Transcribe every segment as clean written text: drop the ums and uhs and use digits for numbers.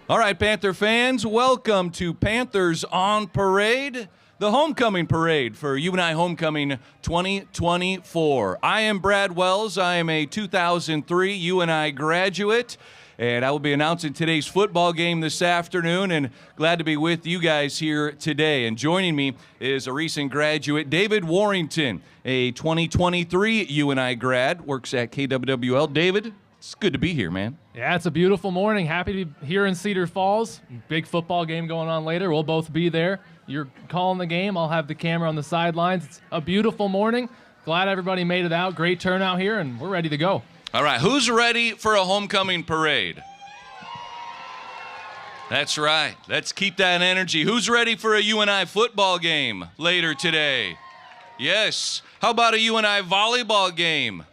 All right, Panther fans, welcome to Panthers on Parade, the homecoming parade for UNI Homecoming 2024. I am Brad Wells. I am a 2003 UNI graduate, and I will be announcing today's football game this afternoon, and glad to be with you guys here today. And joining me is a recent graduate, David Warrington, a 2023 UNI grad, works at KWWL. David, it's good to be here, man. Yeah, it's a beautiful morning. Happy to be here in Cedar Falls. Big football game going on later. We'll both be there. You're calling the game. I'll have the camera on the sidelines. It's a beautiful morning. Glad everybody made it out. Great turnout here, and we're ready to go. All right, who's ready for a homecoming parade? That's right. Let's keep that energy. Who's ready for a UNI football game later today? Yes. How about a UNI volleyball game?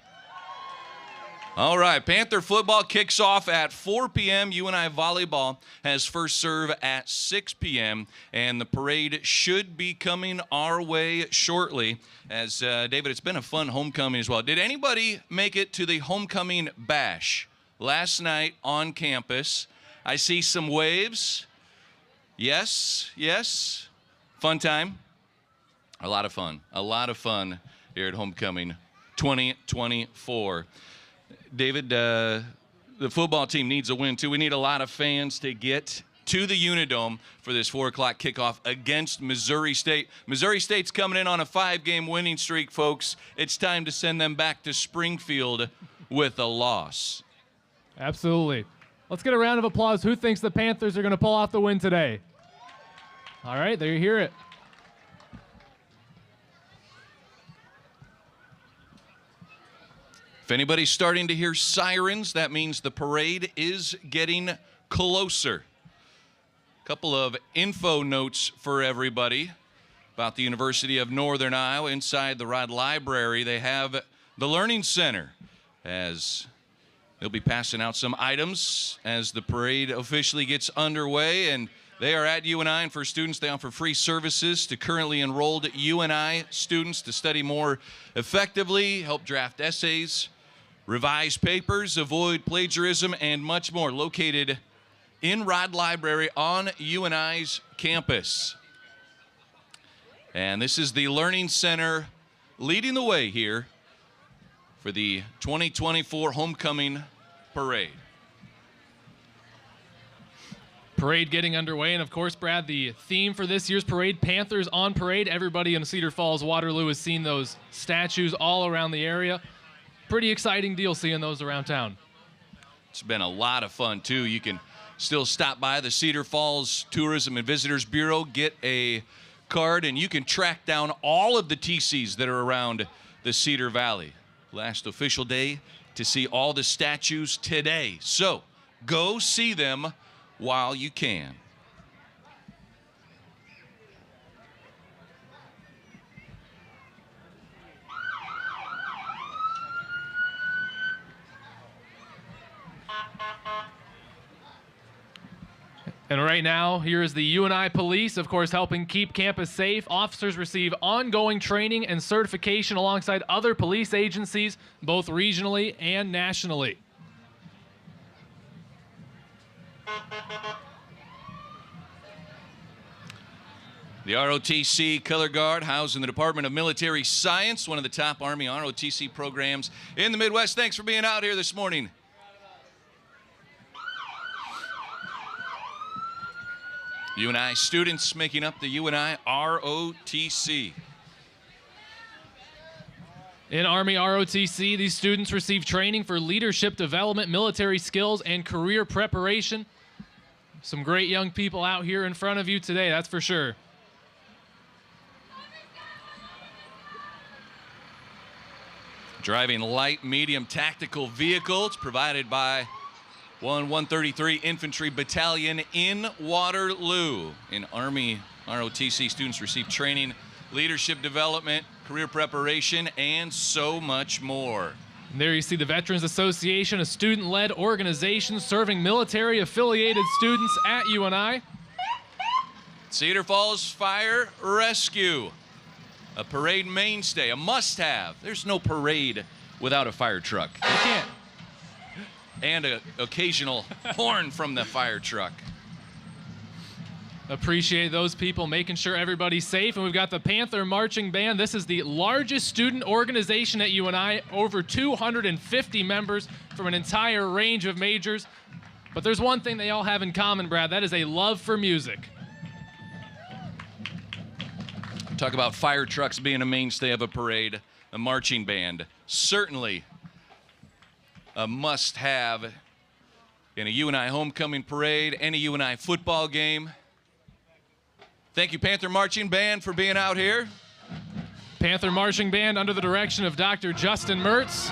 All right, Panther football kicks off at 4 p.m. UNI volleyball has first serve at 6 p.m., and the parade should be coming our way shortly. As, David, it's been a fun homecoming as well. Did anybody make it to the homecoming bash last night on campus? I see some waves. Yes, yes. Fun time? A lot of fun here at Homecoming 2024. David, the football team needs a win, too. We need a lot of fans to get to the Unidome for this 4 o'clock kickoff against Missouri State. Missouri State's coming in on a 5-game winning streak, folks. It's time to send them back to Springfield with a loss. Absolutely. Let's get a round of applause. Who thinks the Panthers are going to pull off the win today? All right, there you hear it. If anybody's starting to hear sirens, that means the parade is getting closer. Couple of info notes for everybody about the University of Northern Iowa. Inside the Rod Library, they have the Learning Center, as they'll be passing out some items as the parade officially gets underway. And they are at UNI, and for students, they offer free services to currently enrolled UNI students to study more effectively, help draft essays, revise papers, avoid plagiarism, and much more. Located in Rod Library on UNI's campus. And this is the Learning Center leading the way here for the 2024 Homecoming Parade. Parade getting underway, and of course, Brad, the theme for this year's parade, Panthers on Parade. Everybody in Cedar Falls, Waterloo has seen those statues all around the area. Pretty exciting deal seeing those around town. It's been a lot of fun, too. You can still stop by the Cedar Falls Tourism and Visitors Bureau, get a card, and you can track down all of the TCs that are around the Cedar Valley. Last official day to see all the statues today. So go see them while you can. And right now, here is the UNI Police, of course, helping keep campus safe. Officers receive ongoing training and certification alongside other police agencies, both regionally and nationally. The ROTC Color Guard, housed in the Department of Military Science, one of the top Army ROTC programs in the Midwest. Thanks for being out here this morning. UNI students making up the UNI ROTC. In Army ROTC, these students receive training for leadership development, military skills, and career preparation. Some great young people out here in front of you today, that's for sure. Driving light, medium tactical vehicles provided by 133 Infantry Battalion in Waterloo. In Army ROTC, students receive training, leadership development, career preparation, and so much more. And there you see the Veterans Association, a student-led organization serving military-affiliated students at UNI. Cedar Falls Fire Rescue, a parade mainstay, a must-have. There's no parade without a fire truck. You can't. And an occasional horn from the fire truck. Appreciate those people making sure everybody's safe. And we've got the Panther Marching Band. This is the largest student organization at UNI, over 250 members from an entire range of majors. But there's one thing they all have in common, Brad. That is a love for music. Talk about fire trucks being a mainstay of a parade. A marching band, certainly a must-have in a UNI homecoming parade, any UNI football game. Thank you, Panther Marching Band, for being out here. Panther Marching Band under the direction of Dr. Justin Mertz.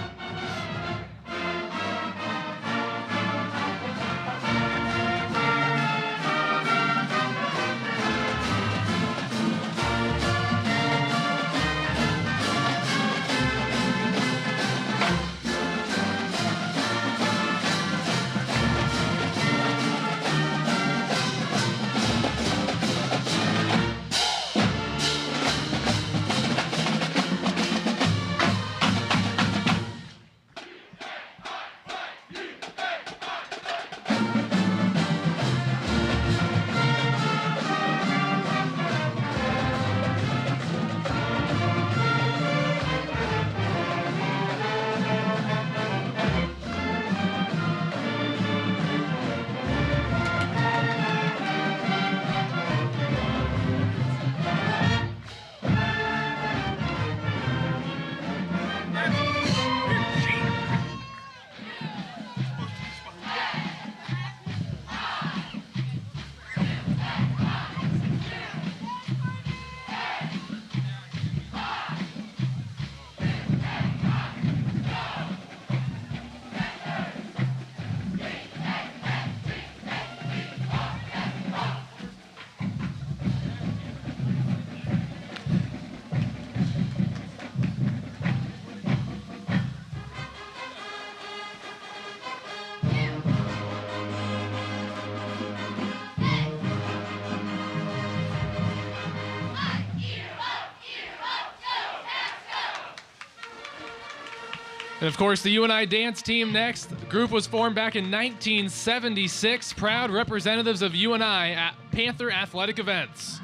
And of course, the UNI dance team next. The group was formed back in 1976. Proud representatives of UNI at Panther athletic events.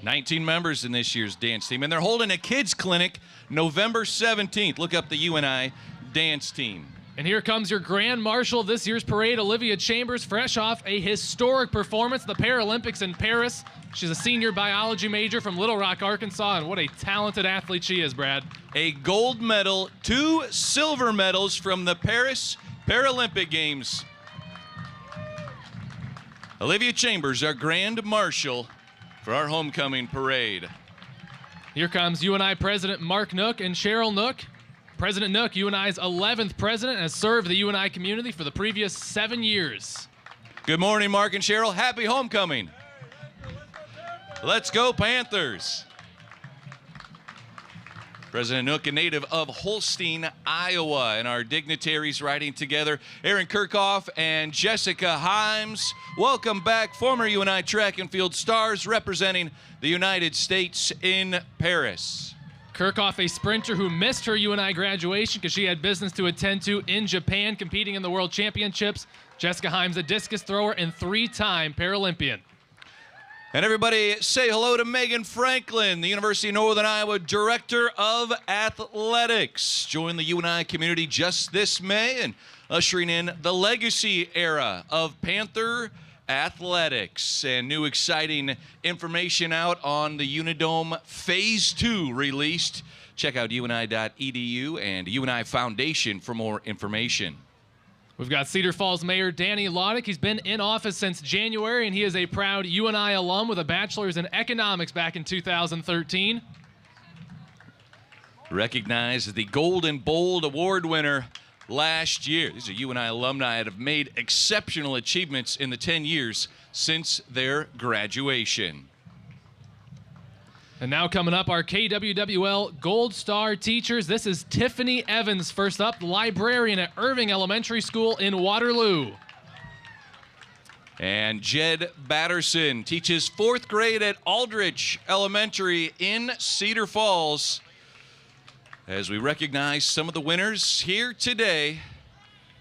19 members in this year's dance team, and they're holding a kids clinic November 17th. Look up the UNI dance team. And here comes your grand marshal of this year's parade, Olivia Chambers, fresh off a historic performance at the Paralympics in Paris. She's a senior biology major from Little Rock, Arkansas, and what a talented athlete she is, Brad. A gold medal, 2 silver medals from the Paris Paralympic Games. Olivia Chambers, our grand marshal for our homecoming parade. Here comes UNI President Mark Nook and Cheryl Nook. President Nook, UNI's 11th president, has served the UNI community for the previous 7 years. Good morning, Mark and Cheryl. Happy homecoming. Let's go, Panthers. President Nook, a native of Holstein, Iowa, and our dignitaries riding together. Aaron Kirchhoff and Jessica Himes. Welcome back, former UNI track and field stars representing the United States in Paris. Kirchhoff, a sprinter who missed her UNI graduation because she had business to attend to in Japan, competing in the World Championships. Jessica Himes, a discus thrower and 3-time Paralympian. And everybody say hello to Megan Franklin, the University of Northern Iowa Director of Athletics. Joined the UNI community just this May and ushering in the legacy era of Panther athletics. And new exciting information out on the Unidome Phase 2 released. Check out uni.edu and UNI Foundation for more information. We've got Cedar Falls Mayor Danny Laudick. He's been in office since January, and he is a proud UNI alum with a bachelor's in economics back in 2013. Recognized as the Golden Bold Award winner last year. These are UNI alumni that have made exceptional achievements in the 10 years since their graduation. And now coming up, our KWWL Gold Star teachers. This is Tiffany Evans, first up, the librarian at Irving Elementary School in Waterloo. And Jed Batterson teaches 4th grade at Aldrich Elementary in Cedar Falls. As we recognize some of the winners here today,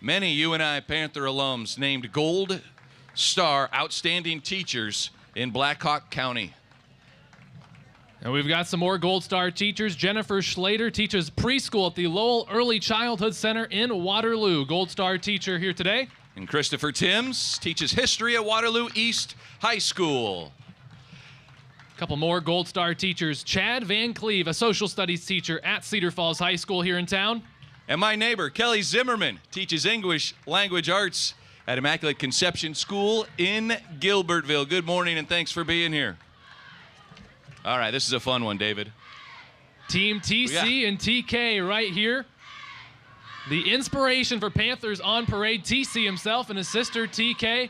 many UNI Panther alums named Gold Star Outstanding Teachers in Black Hawk County. And we've got some more Gold Star teachers. Jennifer Schlater teaches preschool at the Lowell Early Childhood Center in Waterloo. Gold Star teacher here today. And Christopher Timms teaches history at Waterloo East High School. A couple more Gold Star teachers. Chad Van Cleve, a social studies teacher at Cedar Falls High School here in town. And my neighbor, Kelly Zimmerman, teaches English language arts at Immaculate Conception School in Gilbertville. Good morning and thanks for being here. All right, this is a fun one, David. Team TC and TK right here. The inspiration for Panthers on parade, TC himself and his sister TK.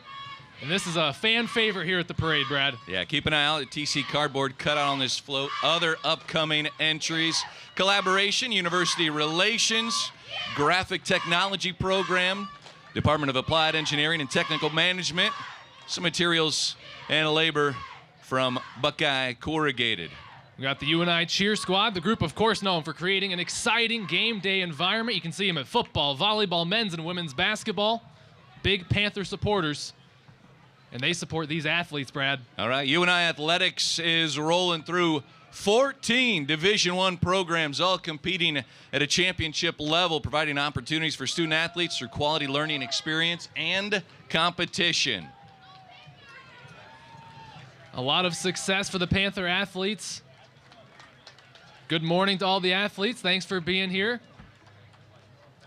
And this is a fan favorite here at the parade, Brad. Yeah, keep an eye out at TC cardboard cut out on this float. Other upcoming entries: collaboration, university relations, graphic technology program, Department of Applied Engineering and Technical Management, some materials and labor from Buckeye Corrugated. We got the UNI cheer squad, the group, of course, known for creating an exciting game day environment. You can see them at football, volleyball, men's and women's basketball. Big Panther supporters. And they support these athletes, Brad. All right, UNI Athletics is rolling through 14 Division I programs, all competing at a championship level, providing opportunities for student athletes through quality learning experience and competition. A lot of success for the Panther athletes. Good morning to all the athletes. Thanks for being here.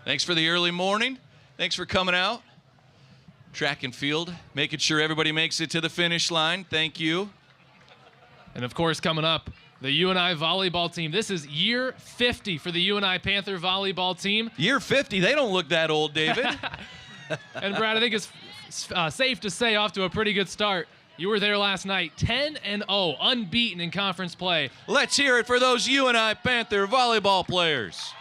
Thanks for the early morning. Thanks for coming out. Track and field, making sure everybody makes it to the finish line. Thank you. And of course, coming up, the UNI volleyball team. This is year 50 for the UNI Panther volleyball team. Year 50, they don't look that old, David. And Brad, I think it's safe to say off to a pretty good start. You were there last night, 10-0, unbeaten in conference play. Let's hear it for those UNI Panther volleyball players.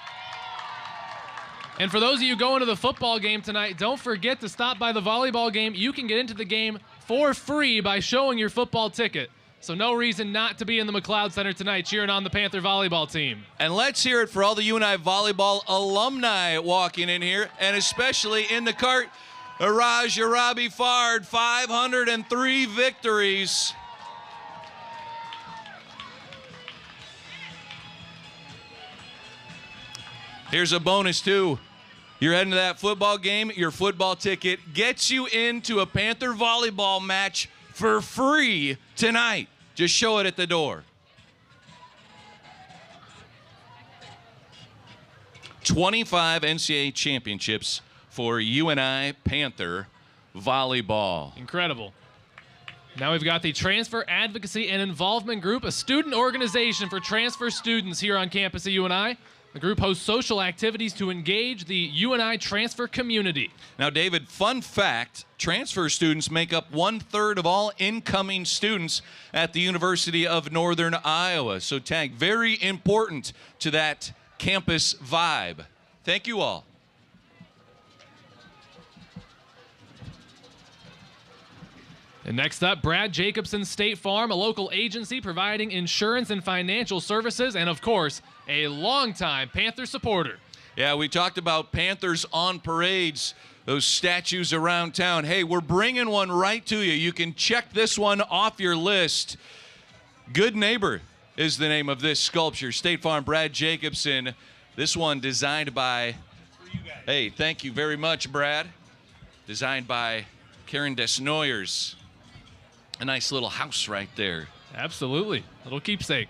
And for those of you going to the football game tonight, don't forget to stop by the volleyball game. You can get into the game for free by showing your football ticket. So no reason not to be in the McLeod Center tonight cheering on the Panther volleyball team. And let's hear it for all the UNI volleyball alumni walking in here, and especially in the cart, Araj Arabi Fard, 503 victories. Here's a bonus, too. You're heading to that football game, your football ticket gets you into a Panther volleyball match for free tonight. Just show it at the door. 25 NCAA championships for UNI Panther volleyball. Incredible. Now we've got the Transfer Advocacy and Involvement Group, a student organization for transfer students here on campus at UNI. The group hosts social activities to engage the UNI transfer community. Now, David, fun fact, transfer students make up 1/3 of all incoming students at the University of Northern Iowa. So, tag, very important to that campus vibe. Thank you all. And next up, Brad Jacobson State Farm, a local agency providing insurance and financial services, and of course, a longtime Panther supporter. Yeah, we talked about Panthers on parades, those statues around town. Hey, we're bringing one right to you. You can check this one off your list. Good Neighbor is the name of this sculpture. State Farm, Brad Jacobson. This one designed by, hey, thank you very much, Brad. Designed by Karen Desnoyers. A nice little house right there. Absolutely. Little keepsake.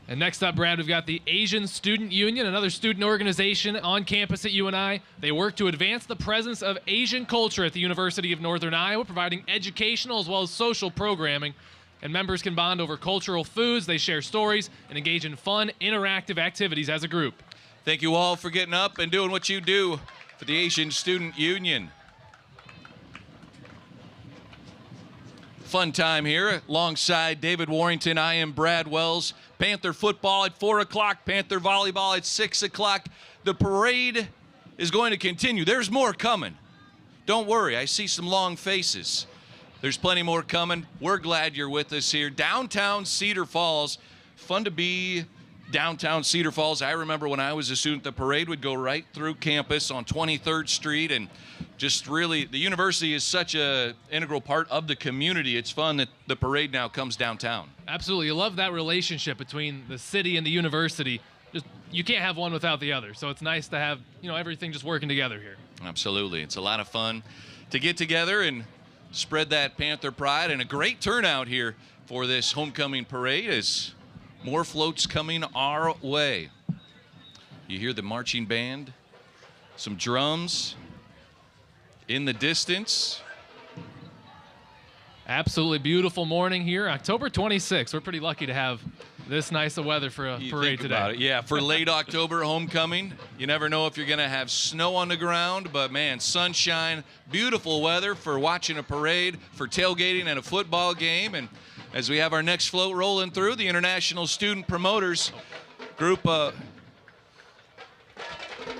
And next up, Brad, we've got the Asian Student Union, another student organization on campus at UNI. They work to advance the presence of Asian culture at the University of Northern Iowa, providing educational as well as social programming. And members can bond over cultural foods, they share stories, and engage in fun, interactive activities as a group. Thank you all for getting up and doing what you do for the Asian Student Union. Fun time here alongside David Warrington. I am Brad Wells. Panther football at 4 o'clock, Panther volleyball at 6 o'clock. The parade is going to continue. There's more coming. Don't worry, I see some long faces. There's plenty more coming. We're glad you're with us here. Downtown Cedar Falls. Fun to be downtown Cedar Falls. I remember when I was a student, the parade would go right through campus on 23rd Street and just really, the university is such a integral part of the community. It's fun that the parade now comes downtown. Absolutely. You love that relationship between the city and the university. Just, you can't have one without the other. So it's nice to have, everything just working together here. Absolutely. It's a lot of fun to get together and spread that Panther pride, and a great turnout here for this homecoming parade as more floats coming our way. You hear the marching band, some drums in the distance. Absolutely beautiful morning here. October 26th. We're pretty lucky to have this nice of weather for a parade today. Yeah, for late October homecoming. You never know if you're going to have snow on the ground, but man, sunshine, beautiful weather for watching a parade, for tailgating and a football game. And as we have our next float rolling through, the International Student Promoters group,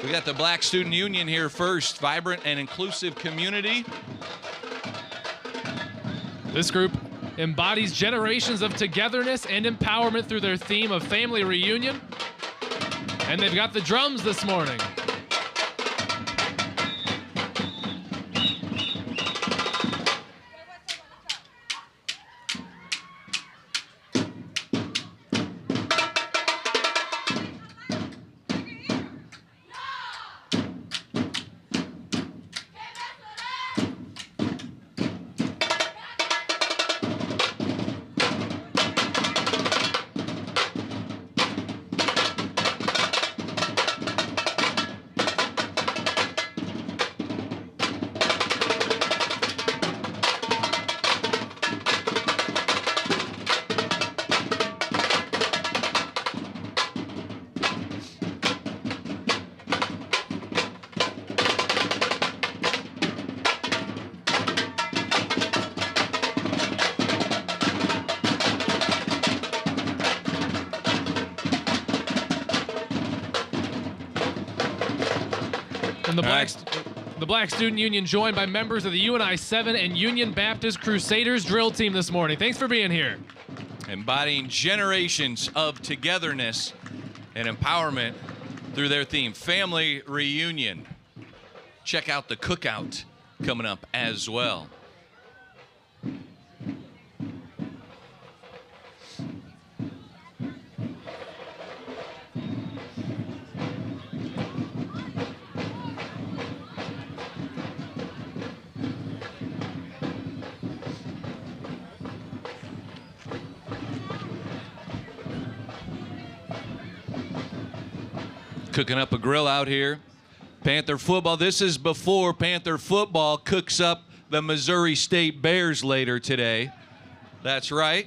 we got the Black Student Union here first. Vibrant and inclusive community. This group embodies generations of togetherness and empowerment through their theme of family reunion. And they've got the drums this morning. And the Black Student Union joined by members of the UNI 7 and Union Baptist Crusaders drill team this morning. Thanks for being here. Embodying generations of togetherness and empowerment through their theme, family reunion. Check out the cookout coming up as well. Cooking up a grill out here. Panther football. This is before Panther football cooks up the Missouri State Bears later today. That's right.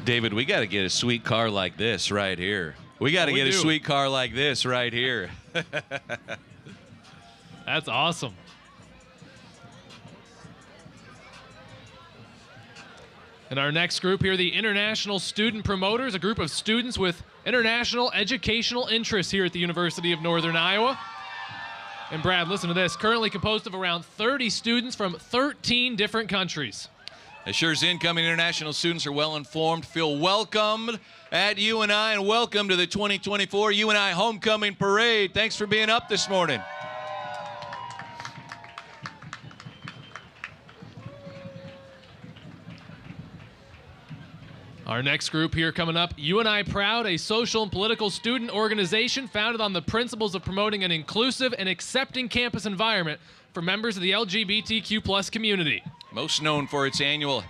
David, we got to get a sweet car like this right here. We got to get a sweet car like this right here. That's awesome. And our next group here, the International Student Promoters, a group of students with international educational interests here at the University of Northern Iowa. And Brad, listen to this, currently composed of around 30 students from 13 different countries. As sure as incoming international students are well informed, feel welcomed at UNI, and welcome to the 2024 UNI Homecoming Parade. Thanks for being up this morning. Our next group here coming up, UNI Proud, a social and political student organization founded on the principles of promoting an inclusive and accepting campus environment for members of the LGBTQ+ community. Most known for its annual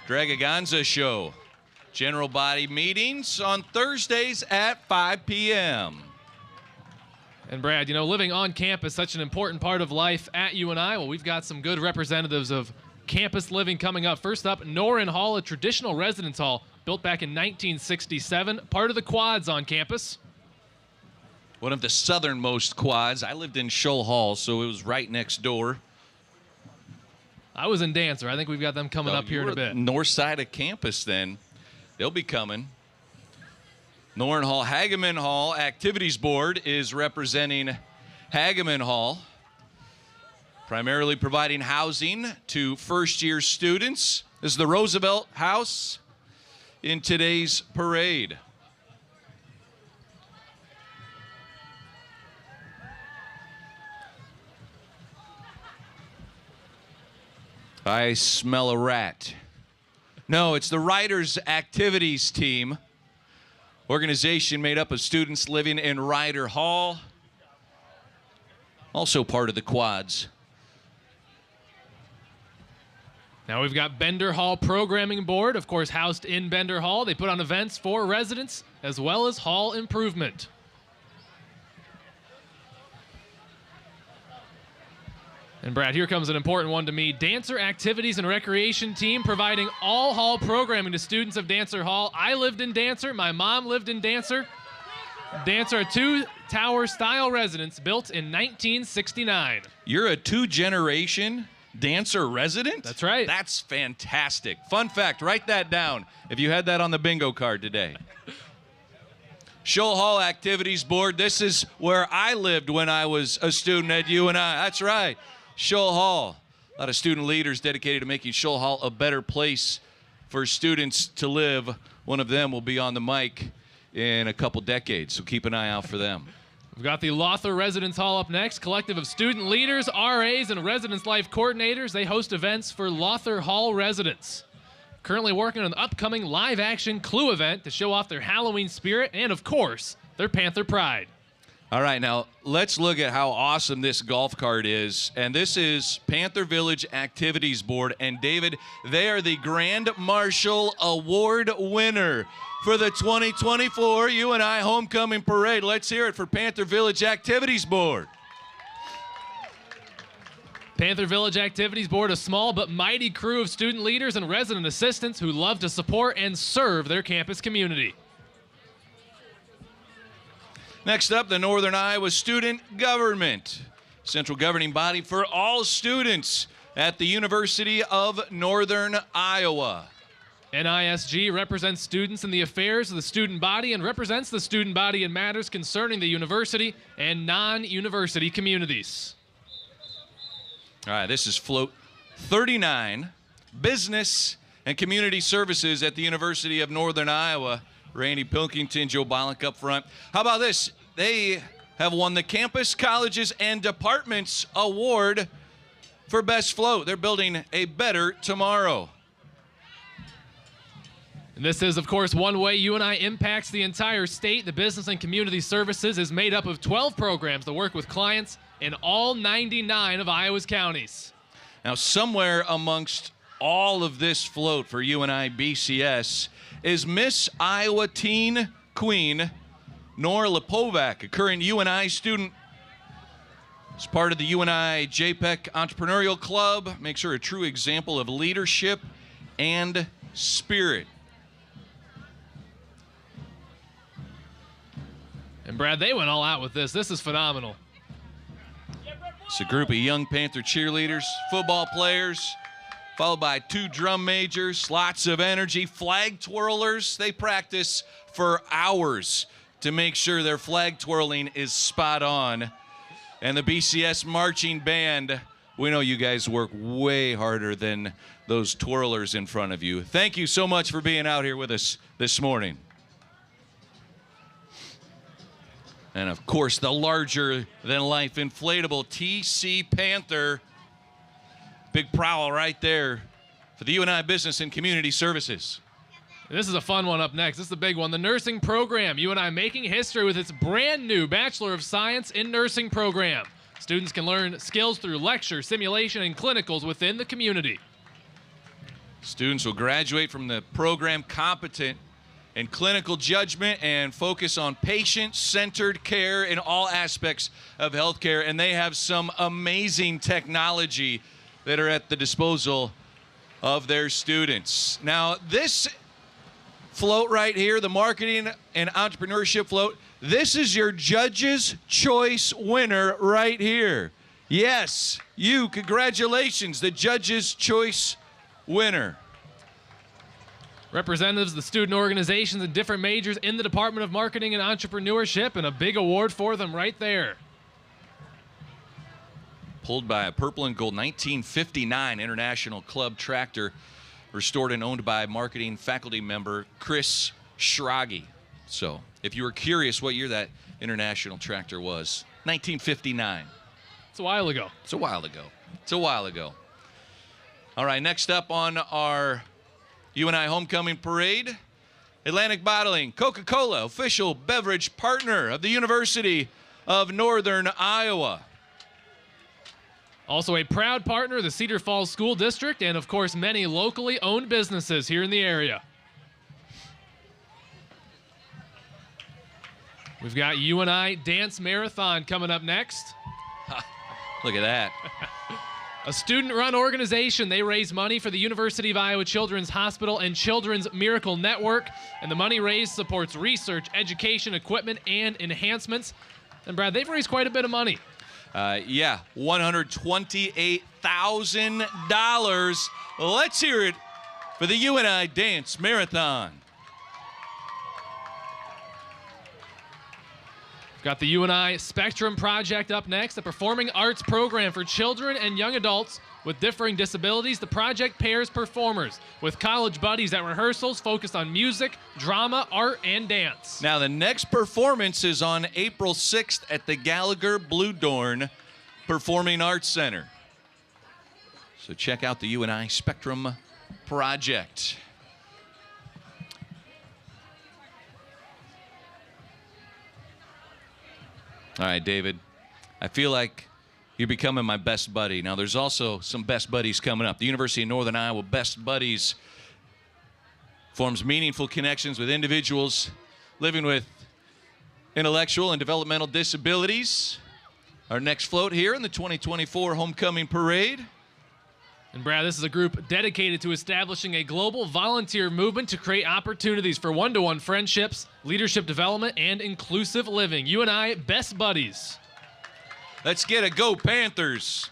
Dragaganza show. General body meetings on Thursdays at 5 p.m. And Brad, you know, living on campus, such an important part of life at UNI. Well, we've got some good representatives of campus living coming up. First up, Norrin Hall, a traditional residence hall built back in 1967, part of the quads on campus. One of the southernmost quads. I lived in Shoal Hall, so it was right next door. I was in Dancer. I think we've got them coming up here in a bit. North side of campus then. They'll be coming. Norrin Hall. Hageman Hall Activities Board is representing Hageman Hall. primarily providing housing to first-year students. This is the Roosevelt House in today's parade. I smell a rat. No, it's the Riders Activities Team, organization made up of students living in Ryder Hall, also part of the quads. Now we've got Bender Hall Programming Board, of course, housed in Bender Hall. They put on events for residents as well as hall improvement. And Brad, here comes an important one to me. Dancer Activities and Recreation Team providing all hall programming to students of Dancer Hall. I lived in Dancer. My mom lived in Dancer. Dancer, a two-tower style residence built in 1969. You're a two-generation Dancer resident? That's right. That's fantastic. Fun fact, write that down if you had that on the bingo card today. Shoal Hall Activities Board. This is where I lived when I was a student at UNI. That's right. Shoal Hall. A lot of student leaders dedicated to making Shoal Hall a better place for students to live. One of them will be on the mic in a couple decades, so keep an eye out for them. We've got the Lothar Residence Hall up next. Collective of student leaders, RAs, and residence life coordinators. They host events for Lothar Hall residents. Currently working on an upcoming live-action Clue event to show off their Halloween spirit and, of course, their Panther pride. All right, now let's look at how awesome this golf cart is. And this is Panther Village Activities Board. And David, they are the Grand Marshal Award winner for the 2024 UNI Homecoming Parade. Let's hear it for Panther Village Activities Board. Panther Village Activities Board, a small but mighty crew of student leaders and resident assistants who love to support and serve their campus community. Next up, the Northern Iowa Student Government, central governing body for all students at the University of Northern Iowa. NISG represents students in the affairs of the student body and represents the student body in matters concerning the university and non-university communities. All right, this is Float 39, Business and Community Services at the University of Northern Iowa. Randy Pilkington, Joe Bollock up front. How about this? They have won the Campus, Colleges, and Departments Award for Best Float. They're building a better tomorrow. And this is, of course, one way UNI impacts the entire state. The Business and Community Services is made up of 12 programs that work with clients in all 99 of Iowa's counties. Now, somewhere amongst all of this float for UNI BCS is Miss Iowa Teen Queen Nora Lipovac, a current UNI student. As part of the UNI JPEC Entrepreneurial Club, makes her a true example of leadership and spirit. And Brad, they went all out with this. This is phenomenal. It's a group of young Panther cheerleaders, football players, followed by 2 drum majors, lots of energy, flag twirlers. They practice for hours to make sure their flag twirling is spot on. And the BCS marching band, we know you guys work way harder than those twirlers in front of you. Thank you so much for being out here with us this morning. And of course, the larger-than-life inflatable TC Panther. Big prowl right there for the UNI Business and Community Services. This is a fun one up next. This is the big one. The nursing program. UNI making history with its brand new Bachelor of Science in Nursing program. Students can learn skills through lecture, simulation, and clinicals within the community. Students will graduate from the program competent in clinical judgment and focus on patient-centered care in all aspects of healthcare. And they have some amazing technology that are at the disposal of their students. Now, this float right here, the marketing and entrepreneurship float, this is your Judge's Choice winner right here. Yes, you, congratulations, the Judge's Choice winner. Representatives of the student organizations and different majors in the Department of Marketing and Entrepreneurship, and a big award for them right there. pulled by a purple and gold 1959 International Club tractor, restored and owned by marketing faculty member Chris Schrage. So if you were curious what year that International tractor was, 1959. It's a while ago. It's a while ago. It's a while ago. All right, next up on our UNI Homecoming Parade, Atlantic Bottling, Coca-Cola, official beverage partner of the University of Northern Iowa. Also a proud partner of the Cedar Falls School District and, of course, many locally owned businesses here in the area. We've got UNI Dance Marathon coming up next. Look at that. A student-run organization. They raise money for the University of Iowa Children's Hospital and Children's Miracle Network. And the money raised supports research, education, equipment, and enhancements. And, Brad, they've raised quite a bit of money. Yeah, $128,000. Let's hear it for the UNI Dance Marathon. Got the UNI Spectrum Project up next, a performing arts program for children and young adults with differing disabilities. The project pairs performers with college buddies at rehearsals focused on music, drama, art, and dance. Now, the next performance is on April 6th at the Gallagher Blue Dorn Performing Arts Center. So check out the UNI Spectrum Project. All right, David, I feel like you're becoming my best buddy. Now, there's also some best buddies coming up. The University of Northern Iowa Best Buddies forms meaningful connections with individuals living with intellectual and developmental disabilities. Our next float here in the 2024 Homecoming Parade. And Brad, this is a group dedicated to establishing a global volunteer movement to create opportunities for one-to-one friendships, leadership development, and inclusive living. UNI Best Buddies. Let's get a Go Panthers.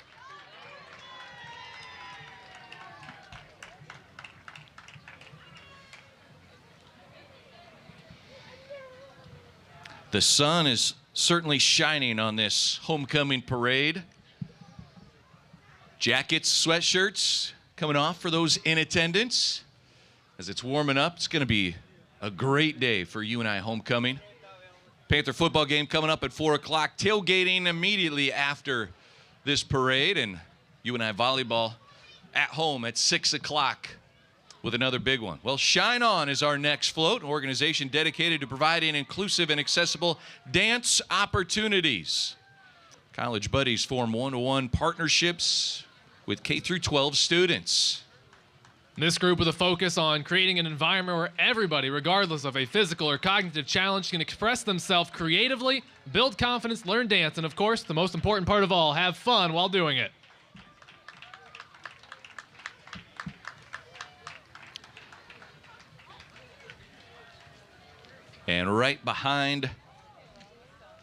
The sun is certainly shining on this homecoming parade. Jackets, sweatshirts coming off for those in attendance. As it's warming up, it's going to be a great day for UNI Homecoming. Panther football game coming up at 4 o'clock. Tailgating immediately after this parade. And UNI volleyball at home at 6 o'clock with another big one. Well, Shine On is our next float, an organization dedicated to providing inclusive and accessible dance opportunities. College buddies form one-to-one partnerships with K through 12 students. This group with a focus on creating an environment where everybody, regardless of a physical or cognitive challenge, can express themselves creatively, build confidence, learn dance, and of course, the most important part of all, have fun while doing it. And right behind,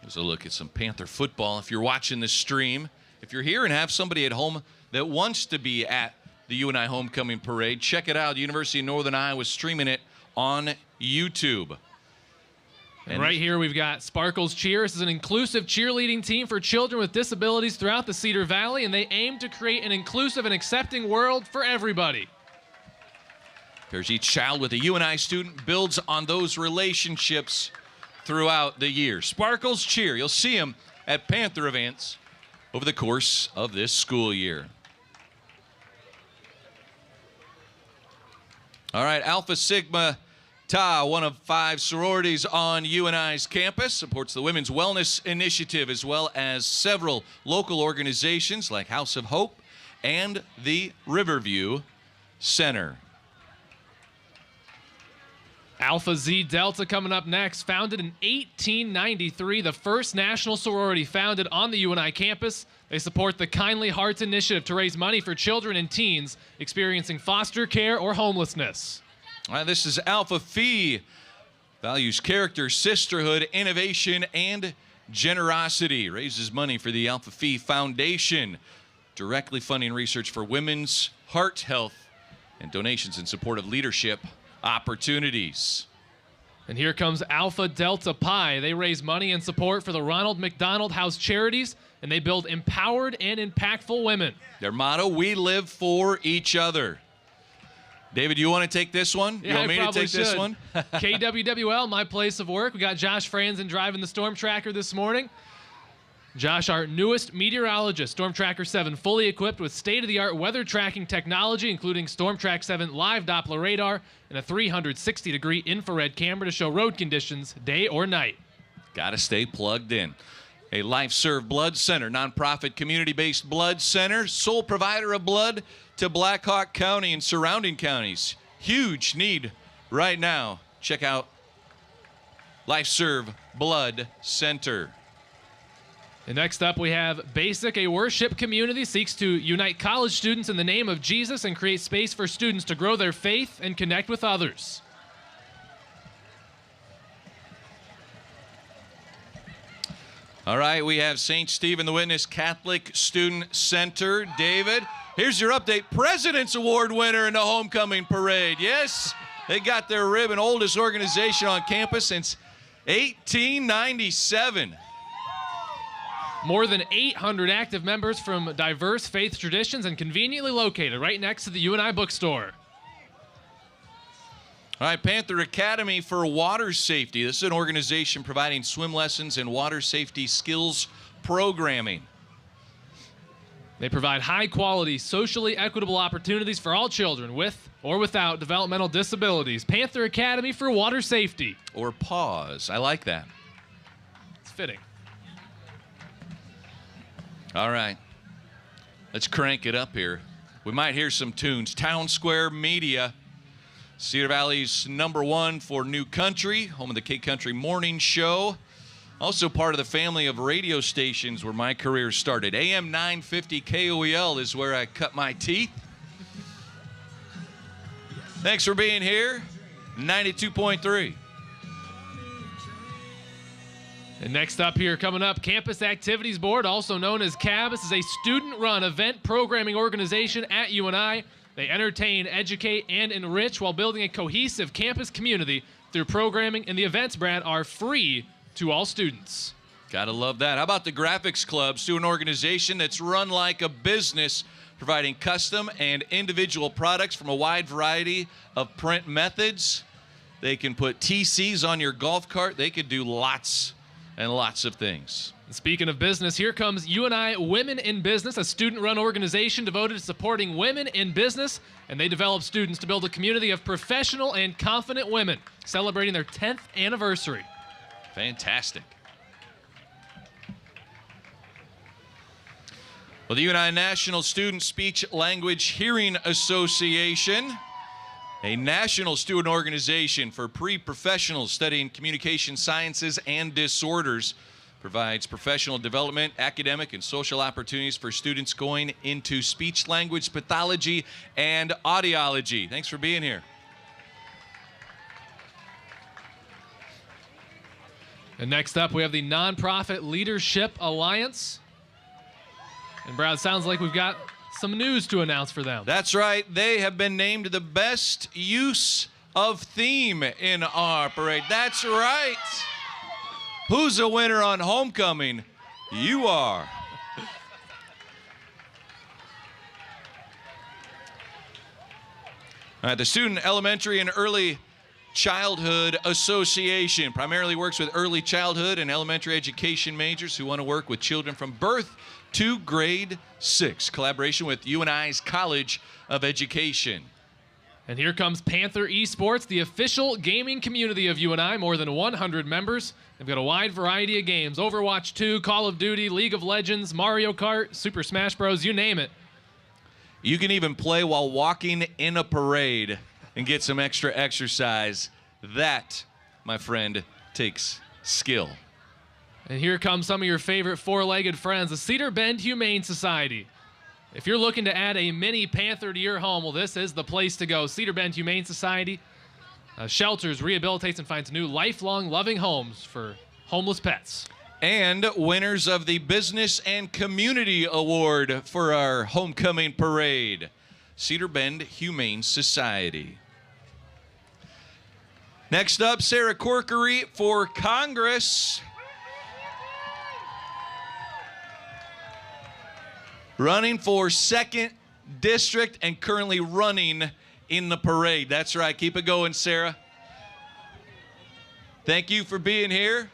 there's a look at some Panther football. If you're watching this stream, if you're here and have somebody at home that wants to be at the UNI Homecoming Parade, check it out. The University of Northern Iowa is streaming it on YouTube. And right here we've got Sparkles Cheer. This is an inclusive cheerleading team for children with disabilities throughout the Cedar Valley, and they aim to create an inclusive and accepting world for everybody. There's each child with a UNI student builds on those relationships throughout the year. Sparkles Cheer. You'll see them at Panther events over the course of this school year. All right, Alpha Sigma Tau, one of 5 sororities on UNI's campus, supports the Women's Wellness Initiative as well as several local organizations like House of Hope and the Riverview Center. Alpha Zeta Delta coming up next. Founded in 1893, the first national sorority founded on the UNI campus. They support the Kindly Hearts Initiative to raise money for children and teens experiencing foster care or homelessness. This is Alpha Phi. Values character, sisterhood, innovation, and generosity. Raises money for the Alpha Phi Foundation, directly funding research for women's heart health and donations in support of leadership opportunities. And here comes Alpha Delta Pi. They raise money and support for the Ronald McDonald House Charities, and they build empowered and impactful women. Their motto, we live for each other. David, you want to take this one? Yeah, you want I me to take should. this one? KWWL, my place of work. We got Josh Franzen driving the Storm Tracker this morning. Josh, our newest meteorologist, Storm Tracker 7, fully equipped with state-of-the-art weather tracking technology, including Storm Track 7 live Doppler radar and a 360-degree infrared camera to show road conditions day or night. Got to stay plugged in. A LifeServe Blood Center, nonprofit community-based blood center, sole provider of blood to Black Hawk County and surrounding counties. Huge need right now. Check out LifeServe Blood Center. And next up, we have Basic, a worship community seeks to unite college students in the name of Jesus and create space for students to grow their faith and connect with others. All right, we have St. Stephen the Witness Catholic Student Center. David, here's your update. President's Award winner in the Homecoming Parade. Yes, they got their ribbon. Oldest organization on campus since 1897. More than 800 active members from diverse faith traditions and conveniently located right next to the UNI bookstore. All right, Panther Academy for Water Safety. This is an organization providing swim lessons and water safety skills programming. They provide high-quality, socially equitable opportunities for all children with or without developmental disabilities. Panther Academy for Water Safety. Or pause. I like that. It's fitting. All right. Let's crank it up here. We might hear some tunes. Town Square Media. Cedar Valley's #1 for New Country, home of the K Country Morning Show. Also part of the family of radio stations where my career started. AM 950 KOEL is where I cut my teeth. Thanks for being here. 92.3. And next up here, coming up, Campus Activities Board, also known as CAB. This is a student-run event programming organization at UNI. They entertain, educate, and enrich while building a cohesive campus community through programming, and the events, Brad, are free to all students. Gotta love that. How about the Graphics Club, student organization that's run like a business, providing custom and individual products from a wide variety of print methods. They can put TCs on your golf cart. They could do lots and lots of things. Speaking of business, here comes UNI Women in Business, a student-run organization devoted to supporting women in business, and they develop students to build a community of professional and confident women, celebrating their 10th anniversary. Fantastic. Well, the UNI National Student Speech Language Hearing Association, a national student organization for pre-professionals studying communication sciences and disorders, provides professional development, academic, and social opportunities for students going into speech language pathology and audiology. Thanks for being here. And next up, we have the Nonprofit Leadership Alliance. And Brad, sounds like we've got some news to announce for them. That's right. They have been named the best use of theme in our parade. That's right. Who's a winner on homecoming? You are. All right, the Student Elementary and Early Childhood Association primarily works with early childhood and elementary education majors who want to work with children from birth to grade 6. Collaboration with UNI's College of Education. And here comes Panther Esports, the official gaming community of UNI. More than 100 members. They've got a wide variety of games. Overwatch 2, Call of Duty, League of Legends, Mario Kart, Super Smash Bros., you name it. You can even play while walking in a parade and get some extra exercise. That, my friend, takes skill. And here comes some of your favorite four-legged friends, the Cedar Bend Humane Society. If you're looking to add a mini panther to your home, well, this is the place to go. Cedar Bend Humane Society shelters, rehabilitates, and finds new lifelong loving homes for homeless pets. And winners of the Business and Community Award for our homecoming parade, Cedar Bend Humane Society. Next up, Sarah Corkery for Congress. Running for 2nd District and currently running in the parade. That's right. Keep it going, Sarah. Thank you for being here.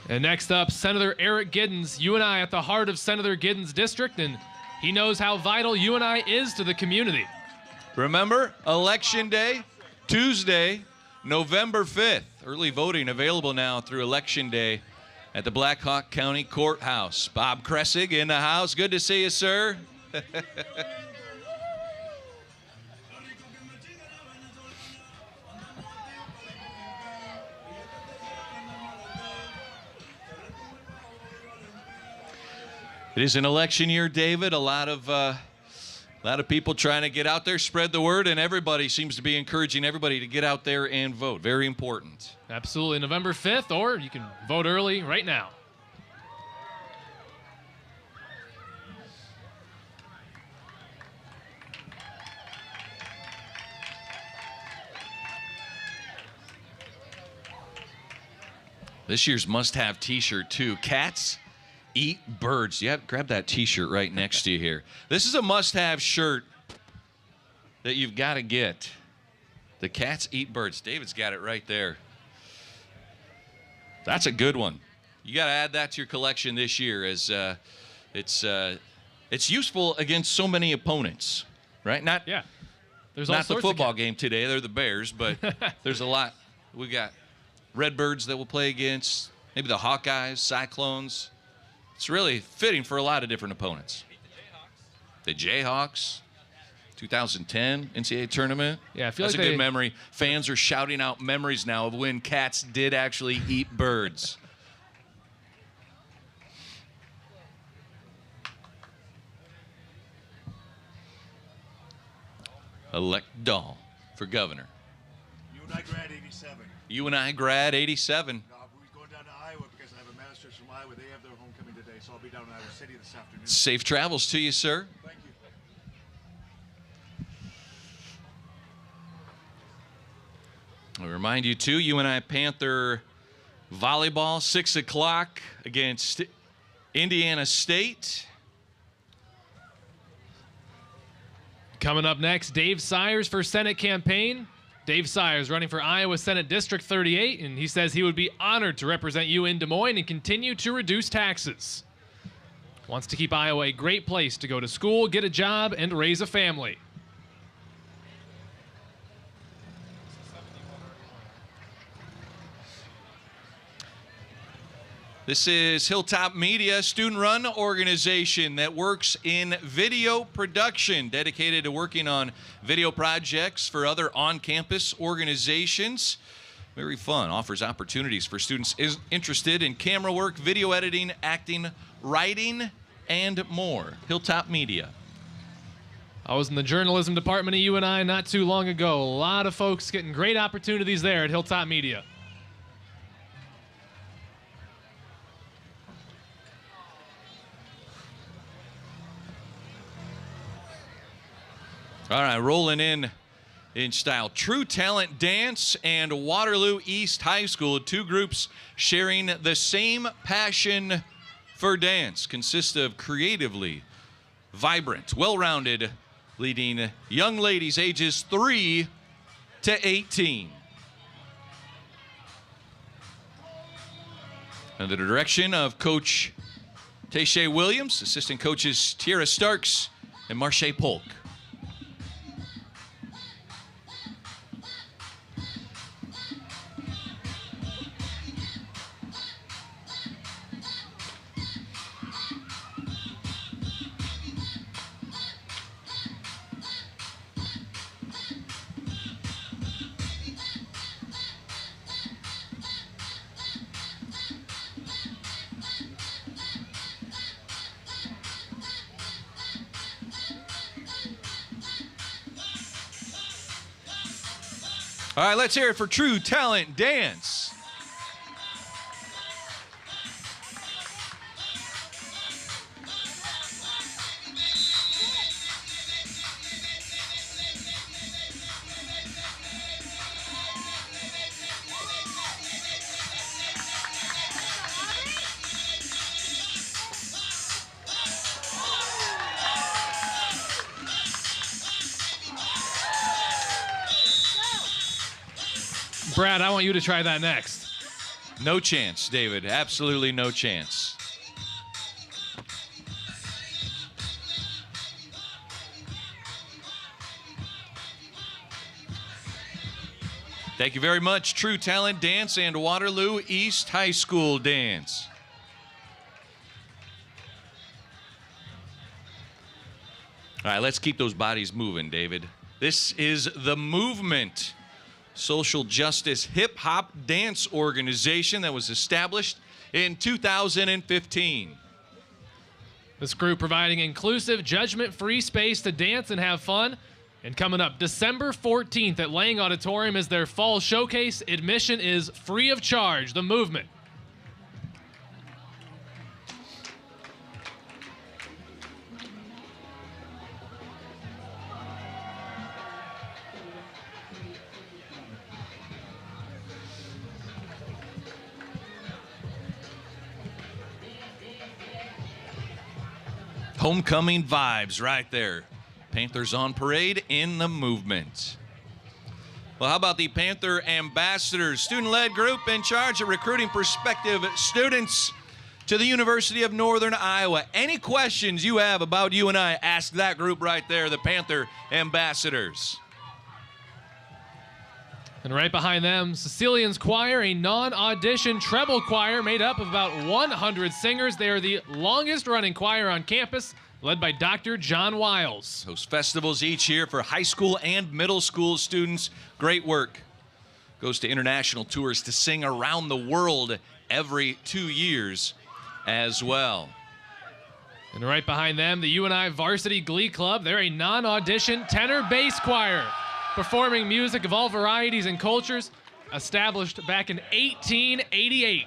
And next up, Senator Eric Giddens, UNI at the heart of Senator Giddens' district, and he knows how vital UNI is to the community. Remember, Election Day, Tuesday, November 5th. Early voting available now through Election Day at the Black Hawk County Courthouse. Bob Kressig in the house. Good to see you, sir. It is an election year, David. A lot of people trying to get out there, spread the word, and everybody seems to be encouraging everybody to get out there and vote. Very important. Absolutely. November 5th, or you can vote early right now. This year's must-have T-shirt, too. Cats Eat Birds. Yeah, grab that T-shirt right next to you here. This is a must-have shirt that you've got to get. The Cats Eat Birds. David's got it right there. That's a good one. You got to add that to your collection this year, as it's useful against so many opponents, right? Yeah. There's all not the sorts football of game today. They're the Bears, but there's a lot. We got Redbirds that we'll play against, maybe the Hawkeyes, Cyclones. It's really fitting for a lot of different opponents. The Jayhawks, 2010 NCAA tournament. Yeah, I feel that's like a good memory. Fans are shouting out memories now of when Cats did actually eat birds. Elect Dahl for governor. UNI grad 87. UNI grad 87. No, we're going down to Iowa because I have a master's from Iowa. They have their homecoming today, so I'll be down in Iowa City this afternoon. Safe travels to you, sir. Thank you. I remind you, too, UNI Panther volleyball, 6 o'clock against Indiana State. Coming up next, Dave Sayers for Senate campaign. Dave Sayers running for Iowa Senate District 38, and he says he would be honored to represent you in Des Moines and continue to reduce taxes. Wants to keep Iowa a great place to go to school, get a job, and raise a family. This is Hilltop Media, student-run organization that works in video production, dedicated to working on video projects for other on-campus organizations. Very fun, offers opportunities for students interested in camera work, video editing, acting, writing, and more. Hilltop Media. I was in the journalism department at UNI not too long ago. A lot of folks getting great opportunities there at Hilltop Media. All right, rolling in style. True Talent Dance and Waterloo East High School, two groups sharing the same passion for dance, consist of creatively vibrant, well-rounded, leading young ladies ages 3 to 18. Under the direction of Coach Tayshay Williams, assistant coaches Tiara Starks and Marche Polk. All right, let's hear it for True Talent Dance. Brad, I want you to try that next. No chance, David. Absolutely no chance. Thank you very much, True Talent Dance and Waterloo East High School Dance. All right, let's keep those bodies moving, David. This is The Movement, social justice hip-hop dance organization that was established in 2015. This group providing inclusive, judgment-free space to dance and have fun. And coming up December 14th at Lang Auditorium is their fall showcase. Admission is free of charge. The Movement. Homecoming vibes right there. Panthers on parade in The Movement. Well, how about the Panther Ambassadors, student-led group in charge of recruiting prospective students to the University of Northern Iowa. Any questions you have about UNI, ask that group right there, the Panther Ambassadors. And right behind them, Cecilian's Choir, a non-audition treble choir made up of about 100 singers. They are the longest-running choir on campus, led by Dr. John Wiles. Host festivals each year for high school and middle school students. Great work. Goes to international tours to sing around the world every 2 years as well. And right behind them, the UNI Varsity Glee Club. They're a non-audition tenor bass choir, performing music of all varieties and cultures, established back in 1888.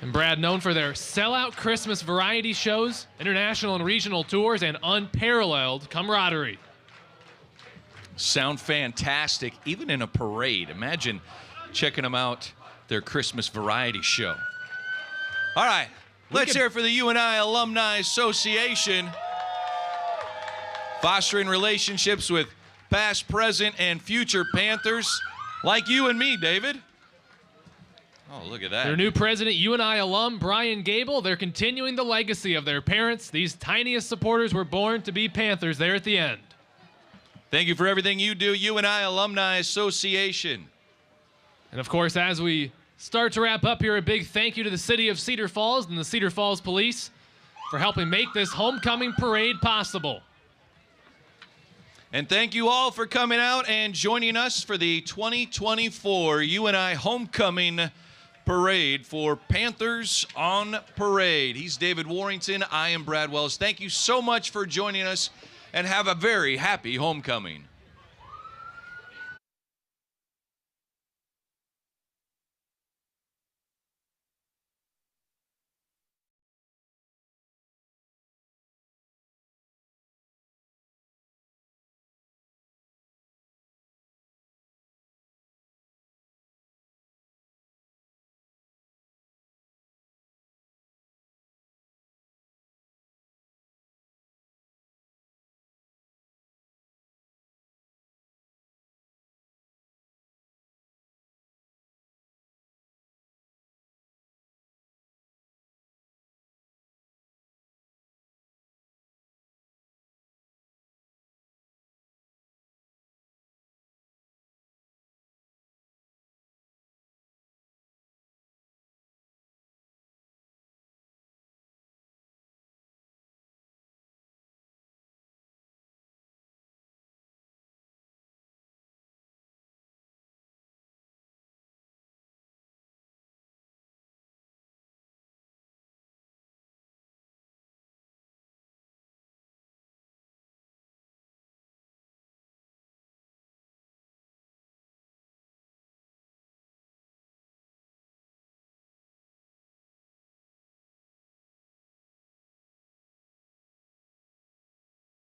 And Brad, known for their sellout Christmas variety shows, international and regional tours, and unparalleled camaraderie. Sound fantastic, even in a parade. Imagine checking them out, their Christmas variety show. All right, let's hear it for the UNI Alumni Association. Fostering relationships with past, present, and future Panthers, like you and me, David. Oh, look at that. Their new president, UNI alum Brian Gable, they're continuing the legacy of their parents. These tiniest supporters were born to be Panthers there at the end. Thank you for everything you do, UNI Alumni Association. And of course, as we start to wrap up here, a big thank you to the city of Cedar Falls and the Cedar Falls Police for helping make this homecoming parade possible. And thank you all for coming out and joining us for the 2024 UNI Homecoming Parade for Panthers on Parade. He's David Warrington. I am Brad Wells. Thank you so much for joining us, and have a very happy homecoming.